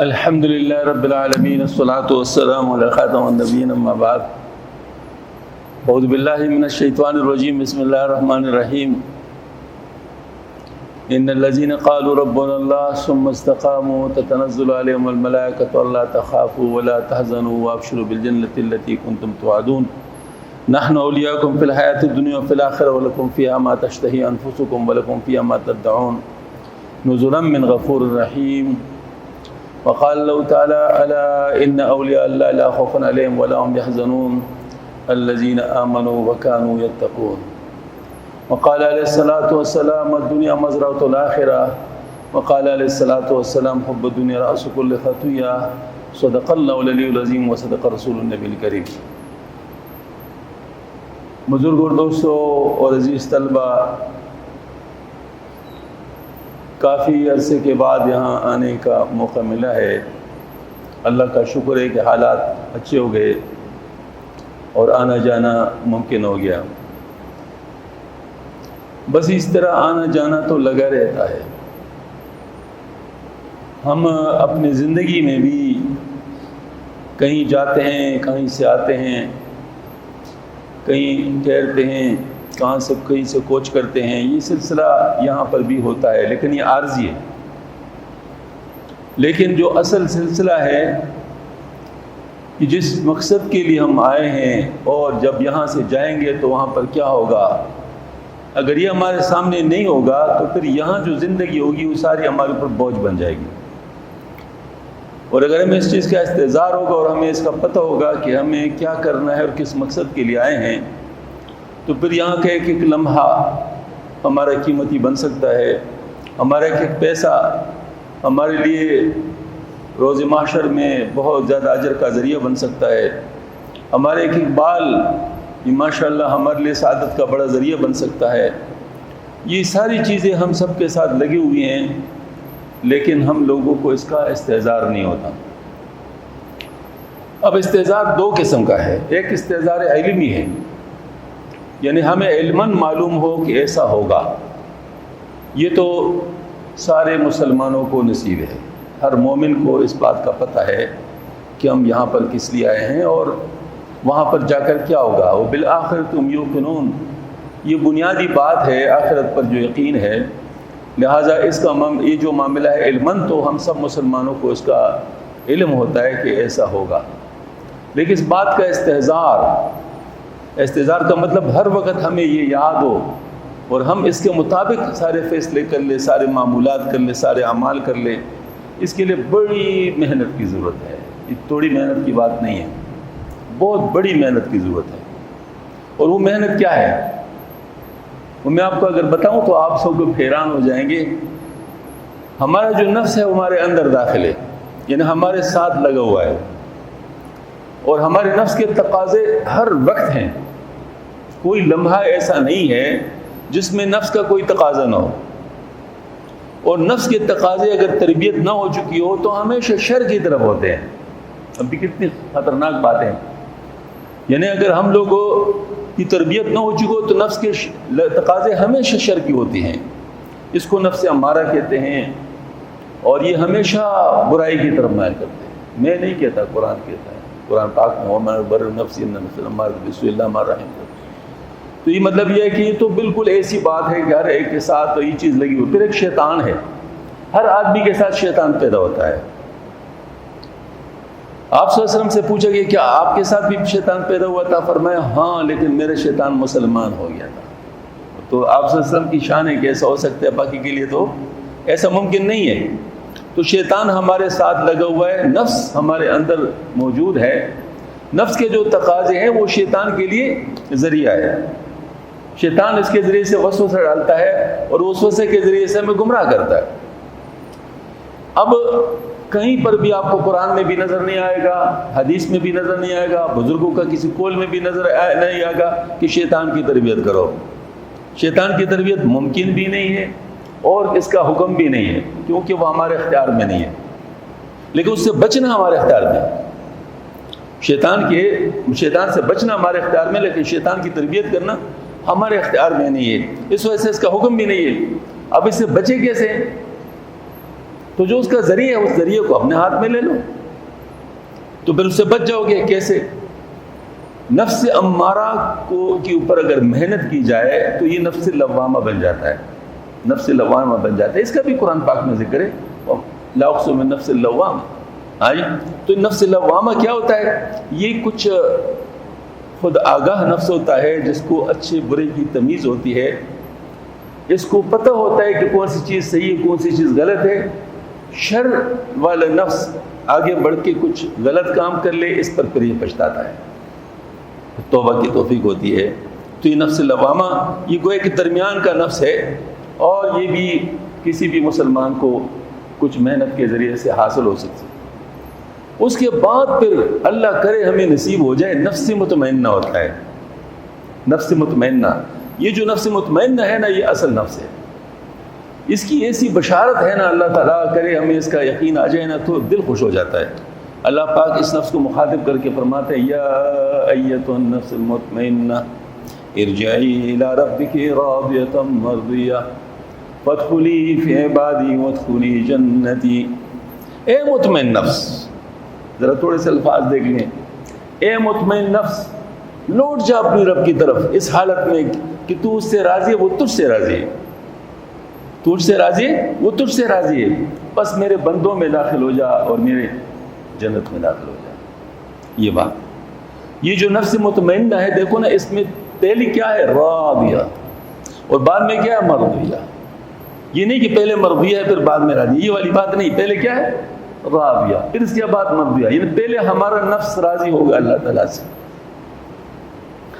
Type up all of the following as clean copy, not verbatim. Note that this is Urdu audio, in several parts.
الحمد للہ رب العالمین الصلاۃ والسلام علی خاتم النبیین اما بعد اعوذ باللہ من الشیطان الرجیم بسم اللہ الرحمن الرحیم ان الذین قالوا ربنا اللہ ثم استقاموا تتنزل علیہم الملائکۃ الا تخافوا ولا تحزنوا وابشروا بالجنۃ التي كنتم توعدون نحن اولیاؤکم فی الحیاۃ الدنیا وفی الآخرہ ولکم فیہا ما تشتہی انفسکم ولکم فیہا ما تدعون نزلا من غفور رحیم وقال الله تعالى ألا إن أولياء الله لا خوف عليهم ولا هم يحزنون الذين آمنوا وكانوا يتقون وقال عليه الصلاة والسلام الدنيا مزرعة الآخرة وقال عليه الصلاة والسلام حب الدنيا رأس كل خطيئة صدق الله العلي العظيم وصدق رسول النبي الكريم. بزرگ اور دوستو اور عزیز طلبہ، کافی عرصے کے بعد یہاں آنے کا موقع ملا ہے. اللہ کا شکر ہے کہ حالات اچھے ہو گئے اور آنا جانا ممکن ہو گیا. بس اس طرح آنا جانا تو لگا رہتا ہے. ہم اپنی زندگی میں بھی کہیں جاتے ہیں، کہیں سے آتے ہیں، کہیں ٹھہرتے ہیں، کہیں سے کوچ کرتے ہیں. یہ سلسلہ یہاں پر بھی ہوتا ہے، لیکن یہ عارضی ہے. لیکن جو اصل سلسلہ ہے کہ جس مقصد کے لیے ہم آئے ہیں اور جب یہاں سے جائیں گے تو وہاں پر کیا ہوگا، اگر یہ ہمارے سامنے نہیں ہوگا تو پھر یہاں جو زندگی ہوگی وہ ساری ہمارے اوپر بوجھ بن جائے گی. اور اگر ہمیں اس چیز کا استحضار ہوگا اور ہمیں اس کا پتہ ہوگا کہ ہمیں کیا کرنا ہے اور کس مقصد کے لیے آئے ہیں، تو پھر یہاں کا ایک ایک لمحہ ہمارا قیمتی بن سکتا ہے. ہمارا ایک ایک پیسہ ہمارے لیے روز محشر میں بہت زیادہ اجر کا ذریعہ بن سکتا ہے. ہمارے ایک ایک بال یہ ماشاءاللہ ہمارے لیے سعادت کا بڑا ذریعہ بن سکتا ہے. یہ ساری چیزیں ہم سب کے ساتھ لگی ہوئی ہیں، لیکن ہم لوگوں کو اس کا استحضار نہیں ہوتا. اب استحضار دو قسم کا ہے. ایک استحضار علمی ہے، یعنی ہمیں علماً معلوم ہو کہ ایسا ہوگا. یہ تو سارے مسلمانوں کو نصیب ہے. ہر مومن کو اس بات کا پتہ ہے کہ ہم یہاں پر کس لیے آئے ہیں اور وہاں پر جا کر کیا ہوگا. وبالآخرۃ هم یوقنون، یہ بنیادی بات ہے آخرت پر جو یقین ہے. لہٰذا اس کا یہ جو معاملہ ہے علماً تو ہم سب مسلمانوں کو اس کا علم ہوتا ہے کہ ایسا ہوگا. لیکن اس بات کا استحضار کا مطلب ہر وقت ہمیں یہ یاد ہو اور ہم اس کے مطابق سارے فیصلے کر لیں، سارے معمولات کر لیں، سارے اعمال کر لیں. اس کے لیے بڑی محنت کی ضرورت ہے. یہ تھوڑی محنت کی بات نہیں ہے، بہت بڑی محنت کی ضرورت ہے. اور وہ محنت کیا ہے وہ میں آپ کو اگر بتاؤں تو آپ سب کو حیران ہو جائیں گے. ہمارا جو نفس ہے ہمارے اندر داخل ہے، یعنی ہمارے ساتھ لگا ہوا ہے، اور ہمارے نفس کے تقاضے ہر وقت ہیں. کوئی لمحہ ایسا نہیں ہے جس میں نفس کا کوئی تقاضا نہ ہو. اور نفس کے تقاضے اگر تربیت نہ ہو چکی ہو تو ہمیشہ شر کی طرف ہوتے ہیں. اب بھی کتنی خطرناک باتیں ہیں. یعنی اگر ہم لوگوں کی تربیت نہ ہو چکی ہو تو نفس کے تقاضے ہمیشہ شر کی ہوتی ہیں. اس کو نفس امارہ کہتے ہیں، اور یہ ہمیشہ برائی کی طرف مائل کرتے ہیں. میں نہیں کہتا، قرآن کہتا ہے. قرآن پاک میں وَمَنْ يُبَرِّئُ نَفْسَهُ إِنَّ النَّفْسَ لَأَمَّارَةٌ بِالسُّوءِ إِلَّا مَا رَحِمَ رَبُّكَ. تو یہ مطلب یہ ہے کہ یہ تو بالکل ایسی بات ہے کہ ہر ایک کے ساتھ تو یہ چیز لگی ہوئی. پھر ایک شیطان ہے، ہر آدمی کے ساتھ شیطان پیدا ہوتا ہے. آپ صلی اللہ علیہ وسلم سے پوچھا کہ کیا آپ کے ساتھ بھی شیطان پیدا ہوا تھا؟ فرمایا ہاں، لیکن میرا شیطان مسلمان ہو گیا تھا. تو آپ صلی اللہ علیہ وسلم کی شان ہے کہ ایسا ہو سکتا ہے، باقی کے لیے تو ایسا ممکن نہیں ہے. تو شیطان ہمارے ساتھ لگا ہوا ہے، نفس ہمارے اندر موجود ہے. نفس کے جو تقاضے ہیں وہ شیطان کے لیے ذریعہ ہے. شیطان اس کے ذریعے سے وسوسہ ڈالتا ہے اور وسوسے کے ذریعے سے ہمیں گمراہ کرتا ہے. اب کہیں پر بھی آپ کو قرآن میں بھی نظر نہیں آئے گا، حدیث میں بھی نظر نہیں آئے گا، بزرگوں کا کسی قول میں بھی نظر نہیں آئے گا کہ شیطان کی تربیت کرو. شیطان کی تربیت ممکن بھی نہیں ہے اور اس کا حکم بھی نہیں ہے، کیونکہ وہ ہمارے اختیار میں نہیں ہے. لیکن اس سے بچنا ہمارے اختیار میں ہے. شیطان سے بچنا ہمارے اختیار میں، لیکن شیطان کی تربیت کرنا ہمارے اختیار میں نہیں ہے. اس وجہ سے اس کا حکم بھی نہیں ہے. اب اس سے بچے کیسے؟ تو جو اس کا ذریعہ ہے اس ذریعے کو اپنے ہاتھ میں لے لو تو پھر اس سے بچ جاؤ گے۔ کیسے؟ نفس امارہ کے اوپر اگر محنت کی جائے تو یہ نفس لوامہ بن جاتا ہے، نفس لوامہ بن جاتا ہے۔ اس کا بھی قرآن پاک میں ذکر ہے، لا اقسم بالنفس اللوامہ۔ ہاں جی، تو نفس لوامہ کیا ہوتا ہے؟ یہ کچھ خود آگاہ نفس ہوتا ہے جس کو اچھے برے کی تمیز ہوتی ہے، اس کو پتہ ہوتا ہے کہ کون سی چیز صحیح ہے کون سی چیز غلط ہے۔ شر والا نفس آگے بڑھ کے کچھ غلط کام کر لے، اس پر پھر یہ پچھتاتا ہے، توبہ کی توفیق ہوتی ہے۔ تو یہ نفس لوامہ یہ گویا کہ درمیان کا نفس ہے، اور یہ بھی کسی بھی مسلمان کو کچھ محنت کے ذریعے سے حاصل ہو سکتی ہے۔ اس کے بعد پھر اللہ کرے ہمیں نصیب ہو جائے نفس مطمئنہ ہوتا ہے۔ نفس مطمئنہ، یہ جو نفس مطمئنہ ہے نا، یہ اصل نفس ہے، اس کی ایسی بشارت ہے نا، اللہ تعالیٰ کرے ہمیں اس کا یقین آ جائے نا تو دل خوش ہو جاتا ہے۔ اللہ پاک اس نفس کو مخاطب کر کے فرماتے ہیں، یا ایتھا النفس المطمئنہ ارجعی الی ربک راضیۃ مرضیہ فادخلی فی عبادی وادخلی جنتی۔ اے مطمئن نفس، ذرا تھوڑے سے الفاظ دیکھ لیں، اے مطمئن نفس لوٹ جا اپنی رب کی طرف اس حالت میں کہ تو اس سے راضی ہے، وہ تجھ سے راضی ہے، تجھ سے راضی ہے، وہ تجھ سے راضی ہے، بس میرے بندوں میں داخل ہو جا اور میرے جنت میں داخل ہو جا۔ یہ بات، یہ جو نفس مطمئنہ ہے، دیکھو نا، اس میں پہلی کیا ہے؟ راضیہ، اور بعد میں کیا ہے؟ مرضیہ۔ یہ نہیں کہ پہلے مرضیہ ہے پھر بعد میں راضی، یہ والی بات نہیں، پہلے کیا ہے؟ راضیہ، پھر اس کے بعد مرضیہ، یعنی پہلے ہمارا نفس راضی ہوگا اللہ تعالیٰ سے،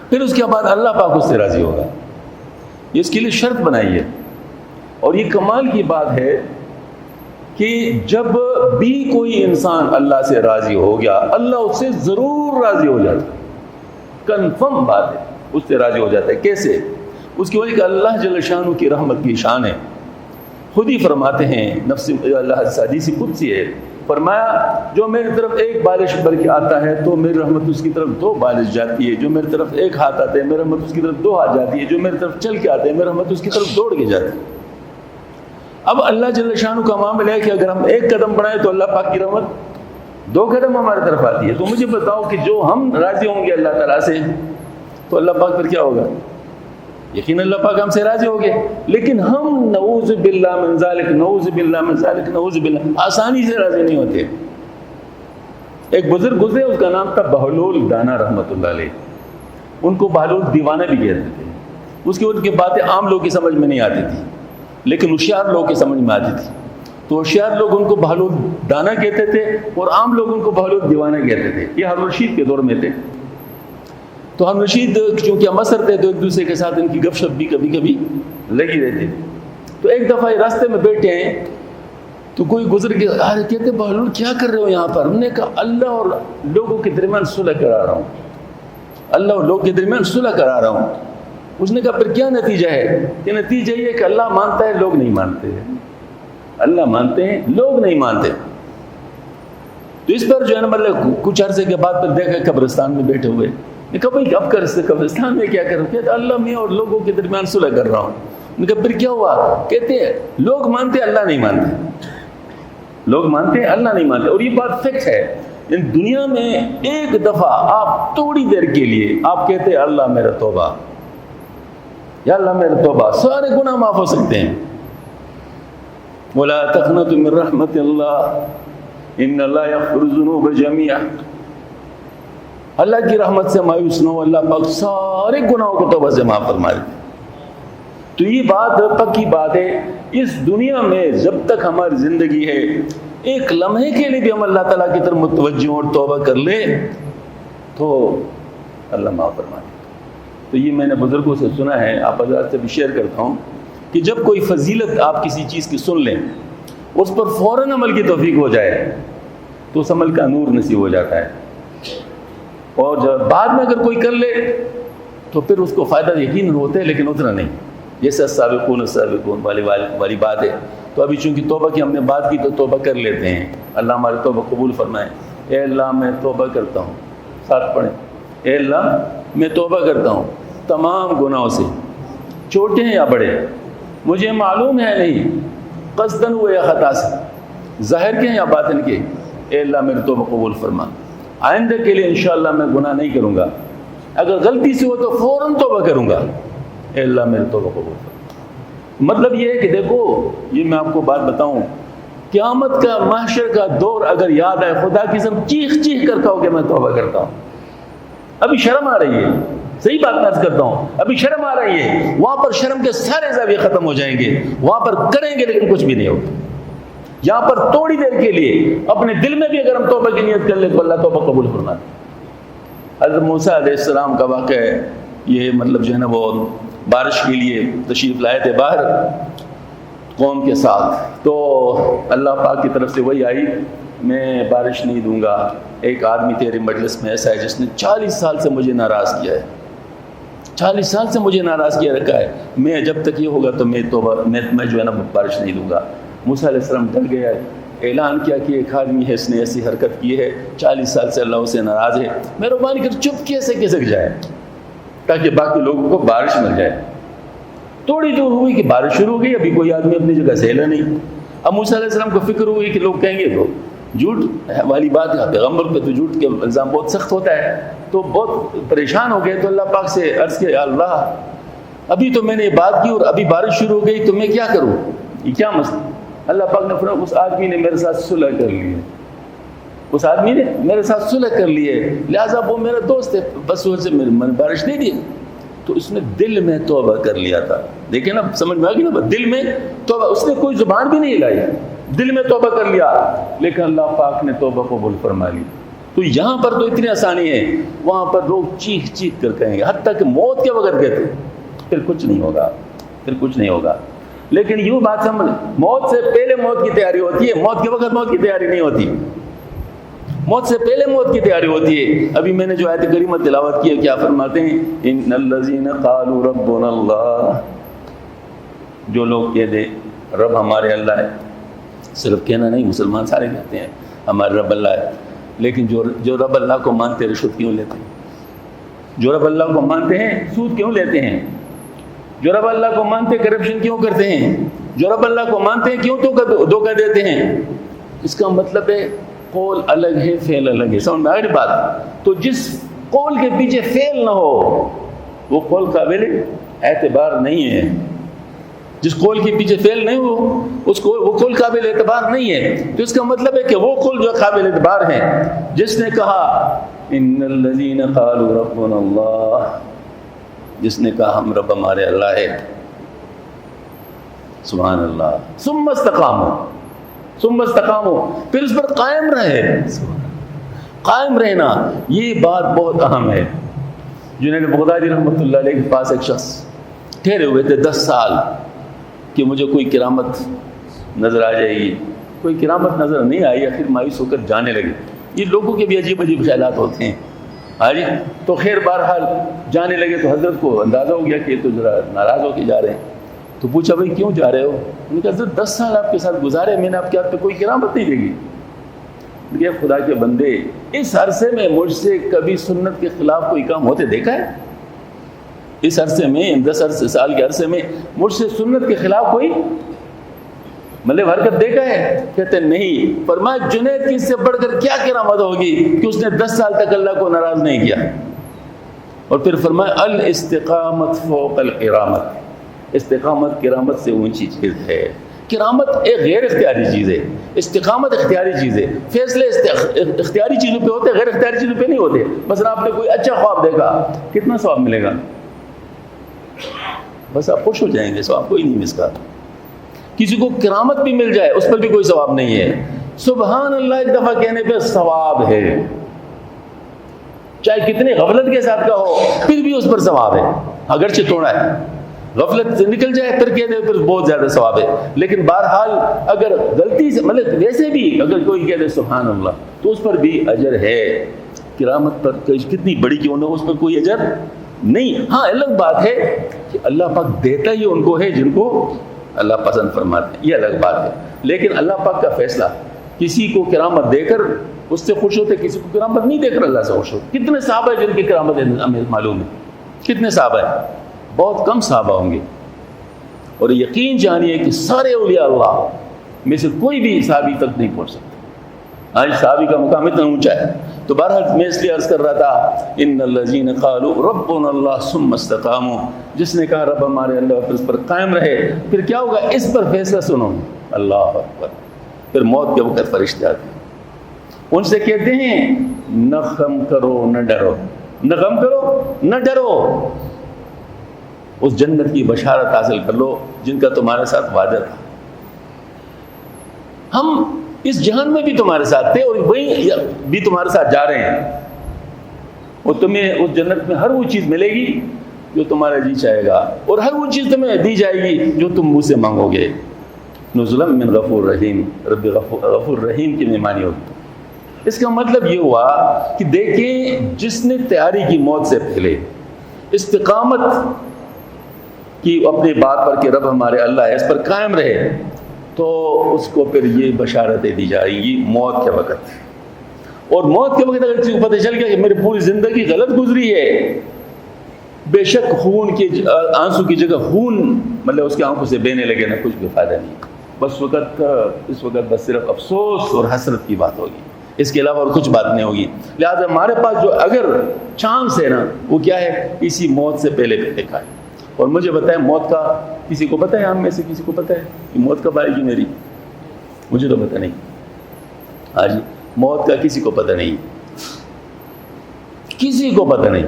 پھر اس کے بعد اللہ پاک اس سے راضی ہوگا۔ یہ اس کے لیے شرط بنائی ہے، اور یہ کمال کی بات ہے کہ جب بھی کوئی انسان اللہ سے راضی ہو گیا، اللہ اس سے ضرور راضی ہو جاتا ہے، کنفرم بات ہے، اس سے راضی ہو جاتا ہے۔ کیسے؟ اس کی وجہ کہ اللہ جل شانہ کی رحمت کی شان ہے، خود ہی فرماتے ہیں، نفس اللہ حدیث قدسی ہے، فرمایا جو میری طرف ایک بالش بھر کے آتا ہے تو میری رحمت اس کی طرف 2 بالش جاتی ہے، جو میری طرف ایک ہاتھ آتا ہے میری رحمت اس کی طرف 2 ہاتھ جاتی ہے، جو میری طرف چل کے آتے ہیں میری رحمت اس کی طرف دوڑ کے جاتی ہے۔ اب اللہ جل شانہ کا معاملہ ہے کہ اگر ہم 1 قدم بڑھائیں تو اللہ پاک کی رحمت 2 قدم ہماری طرف آتی ہے۔ تو مجھے بتاؤ کہ جو ہم راضی ہوں گے اللہ تعالیٰ سے تو اللہ پاک پھر کیا ہوگا؟ یقین اللہ پاک ہم سے راضی ہو گئے، لیکن ہم نعوذ باللہ من ذالک، نعوذ باللہ من ذالک، نعوذ باللہ، آسانی سے راضی نہیں ہوتے۔ ایک بزرگ گزرے، اس کا نام تھا بہلول دانا رحمۃ اللہ علیہ، ان کو بہلول دیوانہ بھی کہتے تھے۔ اس کی ان کی باتیں عام لوگ کی سمجھ میں نہیں آتی تھی، لیکن ہوشیار لوگ کی سمجھ میں آتی تھی، تو ہوشیار لوگ ان کو بہلول دانا کہتے تھے اور عام لوگ ان کو بہلول دیوانہ کہتے تھے۔ یہ ہارون رشید کے دور میں تھے، تو ہارون رشید چونکہ مصر تھے تو ایک دوسرے کے ساتھ ان کی گپ شپ بھی کبھی کبھی لگی رہتی تھی۔ تو ایک دفعہ راستے میں بیٹھے ہیں تو کوئی گزر کے کہتے بہلول کیا کر رہے ہو یہاں پر؟ ہم نے کہا اللہ اور لوگوں کے درمیان صلح کرا رہا ہوں، اللہ اور لوگوں کے درمیان صلح کرا رہا ہوں۔ اس نے کہا پھر کیا نتیجہ ہے؟ کہ نتیجہ یہ کہ اللہ مانتا ہے لوگ نہیں مانتے، اللہ مانتے ہیں لوگ نہیں مانتے۔ تو اس پر جو ہے نا مطلب کچھ عرصے کے بعد پھر دیکھا قبرستان میں بیٹھے ہوئے، نے کہا بھائی اب کر قبرستان میں کیا کروں؟ کہتے اللہ میں اور لوگوں کے درمیان صلح کر رہا ہوں۔ نے کہا پھر کیا ہوا؟ کہتے ہیں لوگ مانتے اللہ نہیں مانتے، لوگ مانتے ہیں اللہ نہیں مانتے۔ اور یہ بات فکس ہے، دنیا میں ایک دفعہ آپ تھوڑی دیر کے لیے آپ کہتے ہیں اللہ میرا توبہ، یا اللہ میرا توبہ، سارے گناہ معاف ہو سکتے ہیں۔ وَلَا تَقْنَطُوا مِن رَحْمَةِ اللَّهِ إِنَّ اللَّهَ يَغْفِرُ الذُّنُوبَ جَمِيعًا۔ اللہ کی رحمت سے مایوس نہ ہو، اللہ پاک سارے گناہوں کو توبہ سے معاف فرما دیتے۔ تو یہ بات پکی بات ہے، اس دنیا میں جب تک ہماری زندگی ہے ایک لمحے کے لیے بھی ہم اللہ تعالیٰ کی طرف متوجہ اور توبہ کر لیں تو اللہ معاف فرما دیتے۔ تو یہ میں نے بزرگوں سے سنا ہے، آپ حضرات سے بھی شیئر کرتا ہوں کہ جب کوئی فضیلت آپ کسی چیز کی سن لیں، اس پر فوراً عمل کی توفیق ہو جائے تو اس عمل کا نور نصیب ہو جاتا ہے، اور جب بعد میں اگر کوئی کر لے تو پھر اس کو فائدہ یقیناً ہوتا ہے لیکن اتنا نہیں، جیسے السابقون السابقون والی بات ہے۔ تو ابھی چونکہ توبہ کی ہم نے بات کی تو توبہ کر لیتے ہیں، اللہ ہماری توبہ قبول فرمائے۔ اے اللہ میں توبہ کرتا ہوں، ساتھ پڑھیں، اے اللہ میں توبہ کرتا ہوں تمام گناہوں سے، چھوٹے ہیں یا بڑے، مجھے معلوم ہے نہیں قصداً ہوا یا خطا سے، ظاہر کے ہیں یا باطن کے. اے اللہ میری توبہ قبول فرما, آئندہ کے لیے انشاءاللہ میں گناہ نہیں کروں گا, اگر غلطی سے ہو تو فوراً توبہ کروں گا, اے اللہ میری توبہ قبول فرما. مطلب یہ ہے کہ دیکھو, یہ میں آپ کو بات بتاؤں, قیامت کا محشر کا دور اگر یاد آئے, خدا کی قسم چیخ چیخ کر کہو کہ میں توبہ کرتا ہوں. ابھی شرم آ رہی ہے, صحیح بات میں عرض کرتا ہوں, ابھی شرم آ رہی ہے. وہاں پر شرم کے سارے زاویے ختم ہو جائیں گے, وہاں پر کریں گے لیکن کچھ بھی نہیں ہوگا. یہاں پر تھوڑی دیر کے لیے اپنے دل میں بھی اگر ہم توبہ کی نیت کر لیں تو اللہ توبہ قبول فرماتا ہے. حضرت موسیٰ علیہ السلام کا واقعہ ہے یہ, مطلب جو ہے نا وہ بارش کے لیے تشریف لائے تھے باہر قوم کے ساتھ, تو اللہ پاک کی طرف سے وہی آئی, میں بارش نہیں دوں گا. ایک آدمی تیرے مجلس میں ایسا ہے جس نے 40 سال سے مجھے ناراض کیا ہے, 40 سال سے مجھے ناراض کیا رکھا ہے, میں جب تک یہ ہوگا تو میں جو ہے نا بارش نہیں دوں گا. موسیٰ علیہ السلام ڈر گیا, اعلان کیا کہ ایک آدمی ہے, اس نے ایسی حرکت کی ہے, 40 سال سے اللہ اسے ناراض ہے, مہربانی کر چپ کیسے کھسک جائے تاکہ باقی لوگوں کو بارش مل جائے. تھوڑی دور ہوئی کہ بارش شروع ہو گئی, ابھی کوئی آدمی اپنی جگہ سے ہلا نہیں. اب موسیٰ علیہ السلام کو فکر ہوئی کہ لوگ کہیں گے تو جھوٹ والی بات ہے, پیغمبر پہ تو جھوٹ کے الزام بہت سخت ہوتا ہے, تو بہت پریشان ہو گئے. تو اللہ پاک سے عرض کیا, اللہ ابھی تو میں نے یہ بات کی اور ابھی بارش شروع ہو گئی, تو میں کیا کروں, یہ کیا مسئلہ. اللہ پاک نے فرمایا اس آدمی نے میرے ساتھ صلح کر لی ہے, اس آدمی نے میرے ساتھ صلح کر لی ہے, لہٰذا وہ میرا دوست ہے, بس وہ سے میں بارش دے دی. تو اس نے دل میں توبہ کر لیا تھا. دیکھیں نا, سمجھ میں آ گئی نا, دل میں توبہ, اس نے کوئی زبان بھی نہیں ہلائی, دل میں توبہ کر لیا, لیکن اللہ پاک نے توبہ قبول فرما لی. تو یہاں پر تو اتنی آسانی ہے, وہاں پر لوگ چیخ چیخ کر کہیں گے, حتیٰ کہ موت کے وقت کہتے پھر کچھ نہیں ہوگا, پھر کچھ نہیں ہوگا. لیکن یوں بات سمجھ, موت سے پہلے موت کی تیاری ہوتی ہے, موت کے وقت موت کی تیاری نہیں ہوتی. موت سے پہلے موت کی تیاری ہوتی ہے. ابھی میں نے جو آیت کریمہ تلاوت کی ہے, کیا فرماتے ہیں, ان الذین قالوا ربنا اللہ, جو لوگ کہہ دے رب ہمارے اللہ ہے, صرف کہنا نہیں, مسلمان سارے کہتے ہیں ہمارے رب اللہ ہے, لیکن جو رب اللہ کو مانتے رشوت کیوں لیتے ہیں, جو رب اللہ کو مانتے ہیں سود کیوں لیتے ہیں, جو رب اللہ کو مانتے کرپشن کیوں کرتے ہیں, جو رب اللہ کو مانتے ہیں کیوں تو دھوکہ دیتے ہیں. اس کا مطلب ہے قول الگ ہے, فعل الگ ہے. سمجھ میں آ گئی بات. تو جس قول کے پیچھے فعل نہ ہو وہ قول قابل اعتبار نہیں ہے. جس قول کے پیچھے فعل نہیں ہو وہ قول قابل اعتبار نہیں ہے. تو اس کا مطلب ہے کہ وہ قول جو قابل اعتبار ہے, جس نے کہا ان الذین قالوا ربنا اللہ, جس نے کہا ہم رب ہمارے اللہ ہے, سبحان اللہ, ثم استقاموا, پھر اس پر قائم رہے. قائم رہنا یہ بات بہت اہم ہے. جنید بغدادی رحمۃ اللہ علیہ کے پاس ایک شخص ٹھہرے ہوئے تھے 10 سال کہ مجھے کوئی کرامت نظر آ جائے گی. کوئی کرامت نظر نہیں آئی, آخر مایوس ہو کر جانے لگے. یہ لوگوں کے بھی عجیب عجیب خیالات ہوتے ہیں. ہاں جی, تو خیر بہرحال جانے لگے تو حضرت کو اندازہ ہو گیا کہ یہ تو ذرا ناراض ہو کے جا رہے ہیں. تو پوچھا بھائی کیوں جا رہے ہو؟ انہوں نے کہا حضرت 10 سال آپ کے ساتھ گزارے, میں نے آپ کے ہاتھ پہ کوئی کرامت نہیں دیکھی. کہ خدا کے بندے, اس عرصے میں مجھ سے کبھی سنت کے خلاف کوئی کام ہوتے دیکھا ہے؟ اس عرصے میں 10 سال کے عرصے میں مجھ سے سنت کے خلاف کوئی مطلب حرکت دیکھا ہے؟ کہتے نہیں. فرمایا جنید کی اس سے بڑھ کر کیا کرامت ہوگی کہ اس نے 10 سال تک اللہ کو ناراض نہیں کیا. اور پھر فرمایا الاستقامت فوق الکرامت, استقامت کرامت سے اونچی چیز ہے. کرامت ایک غیر اختیاری چیز ہے, استقامت اختیاری چیز ہے. فیصلے اختیاری چیزوں پہ ہوتے ہیں, غیر اختیاری چیزوں پہ نہیں ہوتے. مثلا آپ نے کوئی اچھا خواب دیکھا, کتنا ثواب ملے گا؟ بس آپ خوش ہو جائیں گے, ثواب کوئی نہیں مس کا. کسی کو کرامت بھی مل جائے اس پر بھی کوئی ثواب نہیں ہے. سبحان اللہ ایک دفعہ کہنے پہ ثواب ہے, چاہے کتنی غفلت کے ساتھ کا ہو پھر بھی اس پر ثواب ہے, اگرچہ تھوڑا ہے. غفلت سے نکل جائے پھر کہہ دے پھر بہت زیادہ ثواب ہے. لیکن بہرحال اگر غلطی سے مطلب ویسے بھی اگر کوئی کہہ دے سبحان اللہ تو اس پر بھی اجر ہے. کرامت پر کتنی بڑی کیوں نہ ہو, اس پر کوئی اجر نہیں. ہاں الگ بات ہے کہ اللہ پاک دیتا ہی ان کو ہے جن کو اللہ پسند فرماتے ہیں, یہ الگ بات ہے. لیکن اللہ پاک کا فیصلہ, کسی کو کرامت دے کر اس سے خوش ہوتے, کسی کو کرامت نہیں دے کر اللہ سے خوش ہوتے. کتنے صحابہ ہیں جن کی کرامت ہمیں معلوم ہے, کتنے صحابہ ہیں؟ بہت کم صحابہ ہوں گے. اور یقین جانیے کہ سارے اولیاء اللہ میں سے کوئی بھی صحابی تک نہیں پہنچ سکتا. آج صحابی کا مقام اتنا اونچا ہے. تو بہرحال میں اس لیے عرض کر رہا تھا ان الذین قالوا ربنا اللہ ثم استقاموا، جس نے کہا رب ہمارے اللہ، پھر اس پر قائم رہے، پھر کیا ہوگا؟ اس پر فیصلہ سنو. اللہ اکبر. پھر موت کے وقت فرشتے آتے ہیں، ان سے کہتے ہیں نہ غم کرو نہ ڈرو، نہ غم کرو نہ ڈرو، اس جنت کی بشارت حاصل کر لو جن کا تمہارے ساتھ وعدہ تھا. ہم اس جہان میں بھی تمہارے ساتھ تھے اور وہیں بھی تمہارے ساتھ جا رہے ہیں، اور تمہیں اس جنت میں ہر وہ چیز ملے گی جو تمہارا جی چاہے گا، اور ہر وہ چیز تمہیں دی جائے گی جو تم مجھ سے مانگو گے. نزلا من غفور رحیم، رب غفور رحیم کی مہمانی ہوگی. اس کا مطلب یہ ہوا کہ دیکھیں جس نے تیاری کی موت سے پہلے، استقامت کی اپنی بات پر کہ رب ہمارے اللہ ہے، اس پر قائم رہے، تو اس کو پھر یہ بشارتیں دی جائیں گی موت کے وقت. اور موت کے وقت اگر کسی کو پتہ چل گیا کہ میری پوری زندگی غلط گزری ہے، بے شک خون کی آنسو کی جگہ خون مطلب اس کی آنکھوں سے بہنے لگے نا، کچھ بھی فائدہ نہیں. بس اس وقت بس صرف افسوس اور حسرت کی بات ہوگی، اس کے علاوہ اور کچھ بات نہیں ہوگی. لہٰذا ہمارے پاس جو اگر چانس ہے نا، وہ کیا ہے؟ اسی موت سے پہلے دیکھا ہے. اور مجھے بتائیں موت کا کسی کو پتہ ہے؟ ہم میں سے کسی کو پتہ ہے کہ موت کب آئے گی میری؟ مجھے تو پتہ نہیں. ہاں جی، موت کا کسی کو پتہ نہیں، کسی کو پتہ نہیں.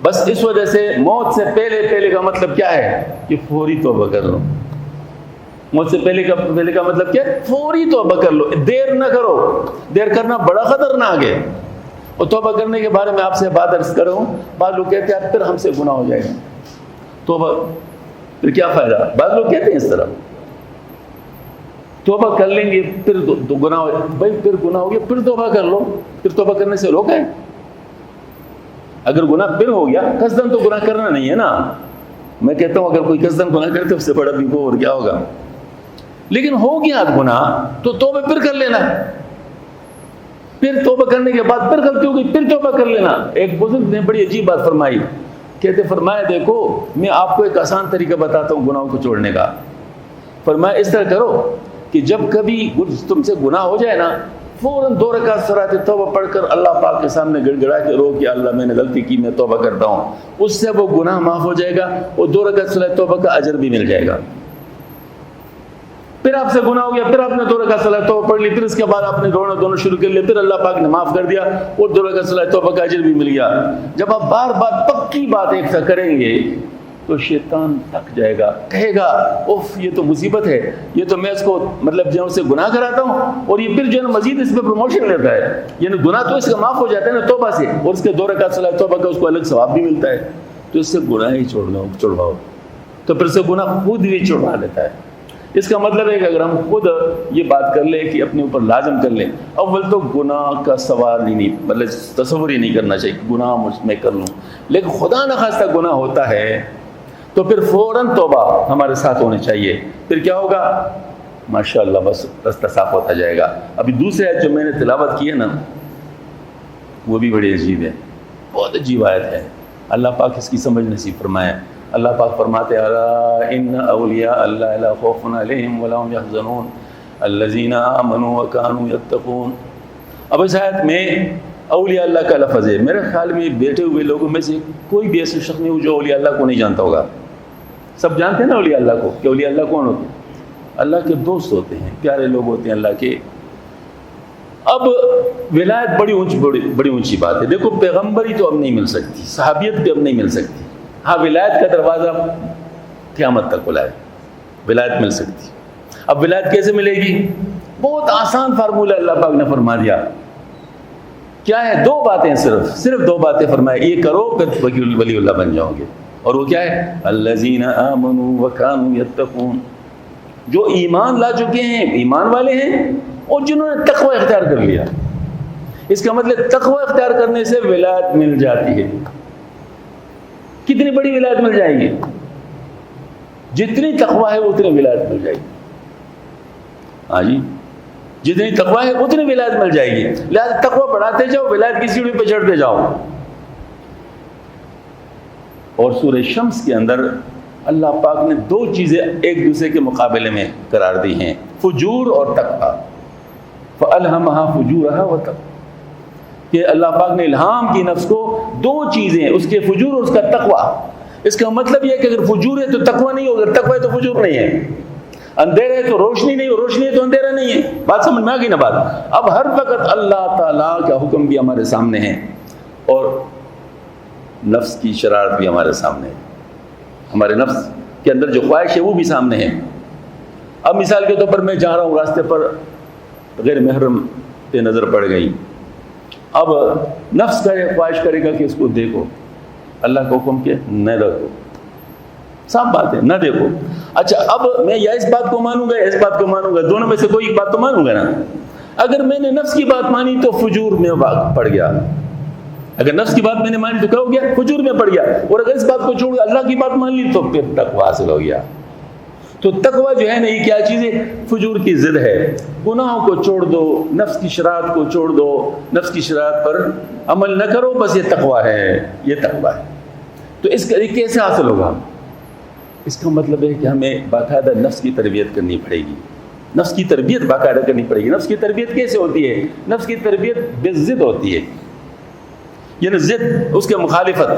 بس اس وجہ سے موت سے پہلے کا مطلب کیا ہے کہ فوری توبہ کر لو. موت سے پہلے کا مطلب کیا ہے؟ فوری توبہ کر لو، دیر نہ کرو. دیر کرنا بڑا خطرناک ہے. اور توبہ کرنے کے بارے میں آپ سے بات عرض کر رہا ہوں. بعض لوگ کہتے ہیں پھر ہم سے گناہ ہو جائے گا، توبہ پھر کیا فائدہ؟ بعض لوگ کہتے ہیں اس طرح، توبہ کر لیں گے پھر گناہ ہو. بھائی پھر گناہ ہو گیا پھر توبہ کر لو. پھر توبہ کرنے سے روکا ہے؟ اگر گناہ پھر ہو گیا، قصدن تو گناہ کرنا نہیں ہے نا. میں کہتا ہوں اگر کوئی قصدن گناہ کرتے اس سے بڑا بھی کو اور کیا ہوگا. لیکن ہو گیا گناہ تو توبہ پھر کر لینا. پھر توبہ کرنے کے بعد پھر غلطی ہوگی پھر توبہ کر لینا. ایک بزرگ نے بڑی عجیب بات فرمائی، فرمایا دیکھو میں آپ کو ایک آسان طریقہ بتاتا ہوں گناہوں کو چھوڑنے کا. فرمایا اس طرح کرو کہ جب کبھی تم سے گناہ ہو جائے نا، فوراً 2 رکعت صلاۃ توبہ پڑھ کر اللہ پاک کے سامنے گڑ گڑا کے رو کہ اللہ میں نے غلطی کی، میں توبہ کرتا ہوں. اس سے وہ گناہ معاف ہو جائے گا اور 2 رکعت صلاۃ توبہ کا اجر بھی مل جائے گا. پھر آپ سے گناہ ہو گیا، پھر آپ نے 2 رکعت صلاۃ توبہ پڑھ لی، پھر اس کے بعد آپ نے دونوں شروع کر لیے، پھر اللہ پاک نے معاف کر دیا اور 2 رکعت صلاۃ توبہ کا اجر بھی مل گیا. جب آپ بار بار پکی بات ایک سا کریں گے تو شیطان تھک جائے گا، کہے گا اوف یہ تو مصیبت ہے، یہ تو میں اس کو مطلب جو سے گناہ کراتا ہوں اور یہ پھر جو ہے نا مزید اس پہ پروموشن لیتا ہے. یعنی گناہ تو اس کا معاف ہو جاتا ہے نا توبہ سے، اور اس کے 2 رکعت صلاۃ توبہ کا اس کو الگ ثواب بھی ملتا ہے. تو اس سے گناہ ہی چھوڑواؤ، تو پھر سے گناہ خود بھی چھوڑوا لیتا ہے. اس کا مطلب ہے کہ اگر ہم خود یہ بات کر لیں کہ اپنے اوپر لازم کر لیں، اول تو گناہ کا سوال ہی نہیں، مطلب تصور ہی نہیں کرنا چاہیے کہ گناہ مجھ میں کر لوں. لیکن خدا نخواستہ گناہ ہوتا ہے تو پھر فوراً توبہ ہمارے ساتھ ہونی چاہیے. پھر کیا ہوگا؟ ماشاءاللہ بس رستہ صاف ہوتا جائے گا. ابھی دوسری آیت جو میں نے تلاوت کی ہے نا، وہ بھی بڑی عجیب ہے، بہت عجیب آیت ہے. اللہ پاک اس کی سمجھ نصیب فرمائے. اللہ پاک فرماتے الا ان اولیاء اللہ لا خوف علیہم ولا هم يحزنون الذین آمنوا وكانوا يتقون. اب اس آیت میں اولیاء اللہ کا لفظ ہے. میرے خیال میں بیٹھے ہوئے لوگوں میں سے کوئی بھی ایسا شخص نہیں ہو جو اولیاء اللہ کو نہیں جانتا ہوگا. سب جانتے ہیں نا اولیاء اللہ کو، کہ اولیاء اللہ کون ہوتے ہیں؟ اللہ کے دوست ہوتے ہیں، پیارے لوگ ہوتے ہیں اللہ کے. اب ولایت بڑی اونچی بات ہے. دیکھو پیغمبری تو اب نہیں مل سکتی، صحابیت بھی اب نہیں مل سکتی. ہاں ولایت کا دروازہ قیامت تک کھلا ہے، ولایت مل سکتی. اب ولایت کیسے ملے گی؟ بہت آسان فارمولہ اللہ پاک نے فرما دیا. کیا ہے؟ 2 باتیں، صرف 2 باتیں فرمائے، یہ کرو پھر ولی اللہ بن جاؤ گے. اور وہ کیا ہے؟ الذین آمنوا وکانوا یتقون، جو ایمان لا چکے ہیں، ایمان والے ہیں اور جنہوں نے تقوی اختیار کر لیا. اس کا مطلب تقوی اختیار کرنے سے ولایت مل جاتی ہے. کتنی بڑی ولایت مل جائے گی؟ جتنی تقوی ہے اتنی ولایت مل جائے گی. ہاں جی، جتنی تقوی ہے اتنی ولایت مل جائے گی. لہٰذا تقوی بڑھاتے جاؤ، ولایت کی سیڑھی پہ چڑھتے جاؤ. اور سورہ شمس کے اندر اللہ پاک نے دو چیزیں ایک دوسرے کے مقابلے میں قرار دی ہیں، فجور اور تقویٰ۔ فَأَلْهَمَهَا فُجُورَهَا وَتَقْوَىٰ، کہ اللہ پاک نے الہام کی نفس کو دو چیزیں، اس کے فجور اور اس کا تقویٰ۔ اس کا مطلب یہ ہے کہ اگر فجور ہے تو تقویٰ نہیں ہوگا، تقویٰ ہے تو فجور نہیں ہے، اندھیرا ہے تو روشنی نہیں ہو، روشنی ہے تو اندھیرا نہیں ہے۔ بات سمجھ میں آ گئی نا بات؟ اب ہر وقت اللہ تعالیٰ کا حکم بھی ہمارے سامنے ہے اور نفس کی شرارت بھی ہمارے سامنے ہے، ہمارے نفس کے اندر جو خواہش ہے وہ بھی سامنے ہے۔ اب مثال کے طور پر میں جا رہا ہوں، راستے پر غیر محرم پہ نظر پڑ گئی، اب نفس کا یہ خواہش کرے گا کہ اس کو دیکھو، اللہ کا حکم کہ نہ دیکھو، صاف بات ہے نہ دیکھو۔ اچھا اب میں یا اس بات کو مانوں گا یا اس بات کو مانوں گا، دونوں میں سے کوئی ایک بات تو مانوں گا نا۔ اگر میں نے نفس کی بات مانی تو فجور میں پڑ گیا، اگر نفس کی بات میں نے مانی تو کیا ہو گیا؟ فجور میں پڑ گیا۔ اور اگر اس بات کو چھوڑ اللہ کی بات مان لی تو پھر تقویٰ حاصل ہو گیا۔ تو تقویٰ جو ہے نا یہ کیا چیز ہے؟ فجور کی ضد ہے۔ گناہوں کو چھوڑ دو، نفس کی شرارت کو چھوڑ دو، نفس کی شرارت پر عمل نہ کرو، بس یہ تقویٰ ہے، یہ تقویٰ ہے۔ تو اس کا کیسے حاصل ہوگا؟ اس کا مطلب ہے کہ ہمیں باقاعدہ نفس کی تربیت کرنی پڑے گی، نفس کی تربیت باقاعدہ کرنی پڑے گی۔ نفس کی تربیت کیسے ہوتی ہے؟ نفس کی تربیت بے ضد ہوتی ہے، یعنی ضد، اس کے مخالفت۔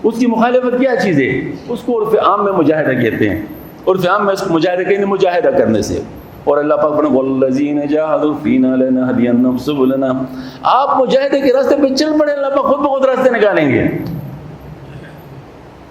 اس کی مخالفت کیا چیز ہے؟ اس کو عرف عام میں مجاہدہ کہتے ہیں۔ عرف عام میں اس کو مجاہدہ کہتے ہیں، مجاہدہ کرنے سے۔ اور اللہ پاک فرماتے ہیں وَالَّذِينَ جَاهَدُوا فِينَا لَنَهْدِيَنَّهُمْ سُبُلَنَا، آپ مجاہدے کے راستے پہ چل پڑے، اللہ پاک خود بخود راستے نکالیں گے۔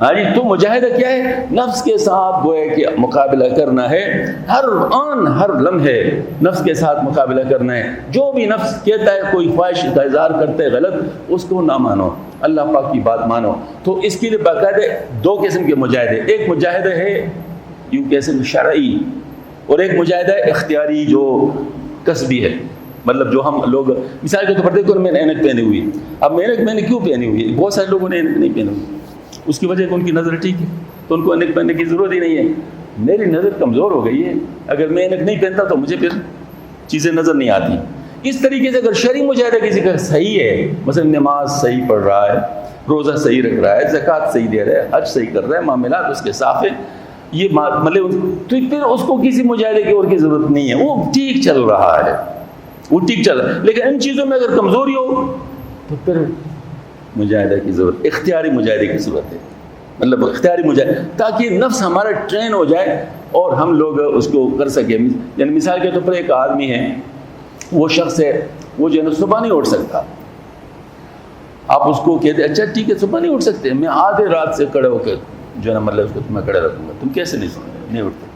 ہاں جی، تو مجاہدہ کیا ہے؟ نفس کے ساتھ گویا کہ مقابلہ کرنا ہے، ہر آن ہر لمحے نفس کے ساتھ مقابلہ کرنا ہے۔ جو بھی نفس کہتا ہے، کوئی خواہش کا اظہار کرتا ہے غلط، اس کو نہ مانو، اللہ پاک کی بات مانو۔ تو اس کے لیے باقاعدہ دو قسم کے مجاہدے، ایک مجاہدہ ہے یوں کیسے شرعی، اور ایک مجاہدہ اختیاری جو کسبی ہے۔ مطلب جو ہم لوگ مثال کے طور پر دیکھو، میں نے اینک پہنی ہوئی، اب اینک میں نے کیوں پہنی ہوئی ہے؟ بہت سارے لوگوں نے اینک نہیں پہنی ہوئی، اس کی وجہ کہ ان کی نظر ٹھیک ہے تو ان کو اینک پہننے کی ضرورت ہی نہیں ہے۔ میری نظر کمزور ہو گئی ہے، اگر میں اینک نہیں پہنتا تو مجھے پھر چیزیں نظر نہیں آتی۔ اس طریقے سے اگر شرعی مجاہدہ کسی کا صحیح ہے، مثلا نماز صحیح پڑھ رہا ہے، روزہ صحیح رکھ رہا ہے، زکوٰۃ صحیح دے رہا ہے، حج صحیح کر رہا ہے، معاملات اس کے صاف ہے، یہ مطلب تو پھر اس کو کسی مجاہدے کی اور کی ضرورت نہیں ہے، وہ ٹھیک چل رہا ہے، وہ ٹھیک چل رہا ہے۔ لیکن ان چیزوں میں اگر کمزوری ہو تو پھر مجاہدہ کی ضرورت، اختیاری مجاہدے کی ضرورت ہے، مطلب اختیاری مجاہدہ، تاکہ نفس ہمارا ٹرین ہو جائے اور ہم لوگ اس کو کر سکیں۔ یعنی مثال کے طور پر ایک آدمی ہے، وہ شخص ہے، وہ جو ہے نا صبح نہیں اٹھ سکتا، آپ اس کو کہتے اچھا ٹھیک ہے صبح نہیں اٹھ سکتے، میں آدھے رات سے کھڑے ہو کے جو ہے نا مطلب اس کو تمہیں کھڑے رکھوں گا، تم کیسے نہیں اٹھتے؟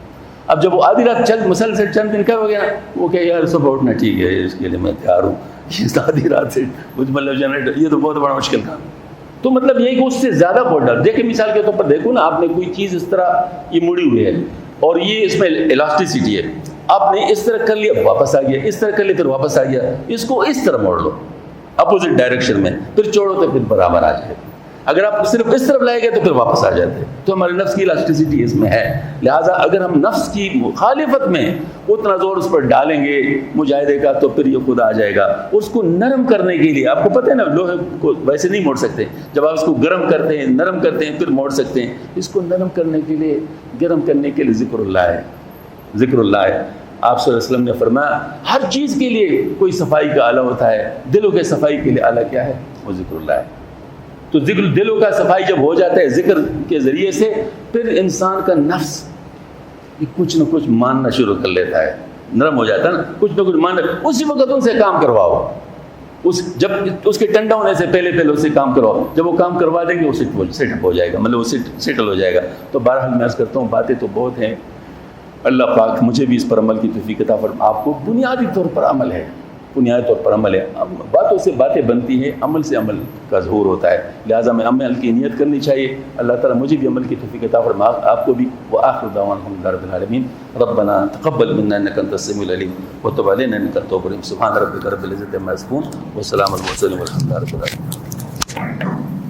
اب جب وہ آدھی رات مسلسل چند دن ہو گیا، وہ کہ یار صبح اٹھنا ٹھیک ہے، اس کے لیے میں تیار ہوں، یہ آدھی رات سے مطلب جنریٹر، یہ تو بہت بڑا مشکل کام۔ تو مطلب یہ کہ اس سے زیادہ بہت ڈر، دیکھیں مثال کے طور پر دیکھو نا، آپ نے کوئی چیز اس طرح یہ مڑی ہوئی ہے اور یہ اس میں الاسٹیسٹی ہے، آپ نے اس طرح کر لیا واپس آ گیا، اس طرح کر لیا پھر واپس آ گیا، اس کو اس طرح موڑ لو اپوزٹ ڈائریکشن میں، پھر چھوڑو تو پھر برابر آ جائے۔ اگر آپ صرف اس طرف لائے گئے تو پھر واپس آ جاتے۔ تو ہمارے نفس کی الاسٹیسٹی اس میں ہے، لہٰذا اگر ہم نفس کی مخالفت میں اتنا زور اس پر ڈالیں گے مجاہدے کا تو پھر یہ خود آ جائے گا۔ اس کو نرم کرنے کے لیے، آپ کو پتہ ہے نا لوہے کو ویسے نہیں موڑ سکتے، جب آپ اس کو گرم کرتے ہیں نرم کرتے ہیں پھر موڑ سکتے ہیں۔ اس کو نرم کرنے کے لیے، گرم کرنے کے لیے ذکر اللہ ہے، ذکر اللہ ہے۔ آپ صلی اللہ علیہ وسلم نے فرمایا ہر چیز کے لیے کوئی صفائی کا آلہ ہوتا ہے، دلوں کے صفائی کے لیے آلہ کیا ہے؟ وہ ذکر اللہ ہے۔ تو ذکر دلوں کا صفائی جب ہو جاتا ہے ذکر کے ذریعے سے، پھر انسان کا نفس کچھ نہ کچھ ماننا شروع کر لیتا ہے، نرم ہو جاتا ہے نا، کچھ نہ کچھ ماننا، اسی وقت ان سے کام کرواؤ، جب اس کے ٹھنڈا ہونے سے پہلے اس سے کام کرواؤ، جب وہ کام کروا دیں گے وہ سیٹ اپ ہو جائے گا، مطلب وہ سیٹل ہو جائے گا۔ تو بہرحال میں عرض کرتا ہوں باتیں تو بہت ہیں، اللہ پاک مجھے بھی اس پر عمل کی توفیق عطا فرمائے۔ آپ کو بنیادی طور پر عمل ہے، بنیادی طور پر عمل ہے، باتوں سے باتیں بنتی ہیں، عمل سے عمل کا ظہور ہوتا ہے، لہٰذا میں عمل کی نیت کرنی چاہیے۔ اللہ تعالیٰ مجھے بھی عمل کی توفیق عطا فرمائے، آپ کو بھی۔ وآخر دعوانا الحمد للہ رب العالمین، ربنا تقبل منا انک انت السمیع العلیم وتب علینا انک انت التواب الرحیم، سبحان ربک رب العزۃ عما یصفون وسلام علی المرسلین والحمد للہ رب العالمین۔